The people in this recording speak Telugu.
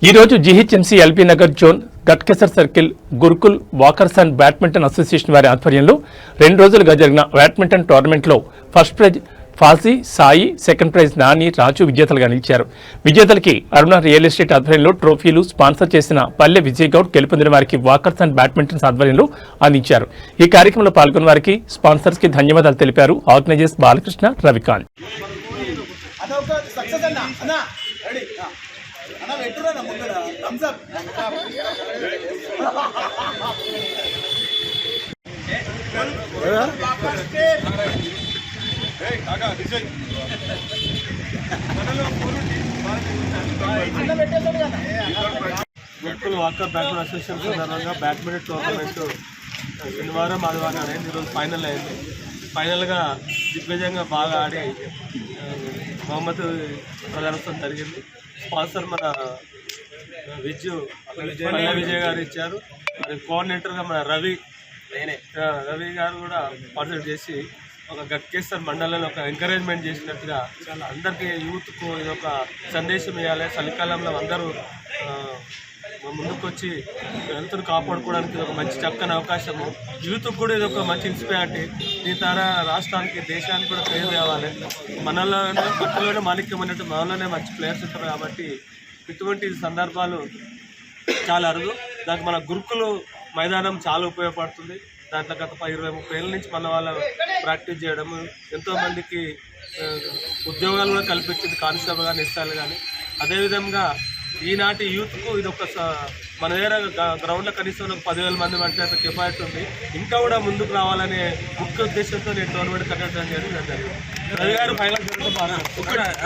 ఈ రోజు GHMC LB Nagar zone Ghatkesar circle Gurukul walkers and badminton association వారి ఆధ్వర్యంలో 2 రోజులుగా జరిగిన బ్యాడ్మింటన్ టోర్నమెంట్లో first prize Fazi Sai, second prize Nani, Raju విజేతలుగా నిలిచారు. విజేతలకి అరుణ రియల్ ఎస్టేట్ ఆధ్వర్యంలో ట్రోఫీలు స్పాన్సర్ చేసిన పల్లె విజయ్ గౌడ్ గెలుపొందిన వారికి వాకర్స్ అండ్ బ్యాడ్మింటన్ ఆధ్వర్యంలో అందించారు. ఈ కార్యక్రమంలో పాల్గొన్న వారికి స్పాన్సర్స్ కి ధన్యవాదాలు తెలిపారు organisers Balakrishna, Ravikanth. Gurukul Walker badminton association సందర్భంగా బ్యాడ్మింటన్ టోర్నమెంట్ శనివారం ఆదివారం అనేది ఈరోజు ఫైనల్ అయింది. ఫైనల్గా దిగ్విజయంగా బాగా ఆడి బహుమతి ప్రదర్శన జరిగింది. స్పాన్సర్ మన విజయ్ గారు ఇచ్చారు. మరి కోఆర్డినేటర్గా మన రవి గారు కూడా పార్టిసిపేట్ చేసి ఒక గట్కేసర్ మండలంలో ఒక ఎంకరేజ్మెంట్ చేసినట్టుగా అందరికీ యూత్కు ఇది ఒక సందేశం ఇవ్వాలి. చలికాలంలో అందరూ ముందుకొచ్చి హెల్త్ను కాపాడుకోవడానికి ఇది ఒక మంచి చక్కని అవకాశము. యూత్కు కూడా ఇది ఒక మంచి ఇన్స్పిరారిటీ. దీని ద్వారా రాష్ట్రానికి, దేశానికి కూడా ప్రేమ తేవాలి. మనలోనే మాణిక్యం అన్నట్టు మనలోనే మంచి ప్లేయర్స్ ఉంటారు కాబట్టి ఇటువంటి సందర్భాలు చాలా అరుదు. దానికి మన గురుకులు మైదానం చాలా ఉపయోగపడుతుంది. దాంట్లో గత 20-30 ఏళ్ళ నుంచి మన వాళ్ళ ప్రాక్టీస్ చేయడము ఎంతోమందికి ఉద్యోగాలు కూడా కల్పించింది, కానిస్టేబుల్ కానీ ఎస్ఐలు కానీ. అదేవిధంగా ఈనాటి యూత్కు ఇది ఒక మన దగ్గర గ్రౌండ్లో కనీసం 10,000 మంది అంటే అంత కెపాసిటీ ఉంది. ఇంకా కూడా ముందుకు రావాలనే ముఖ్య ఉద్దేశంతో నేను టోర్నమెంట్ కండక్ట్ చేయడం జరిగింది. రవి గారు ఫైనల్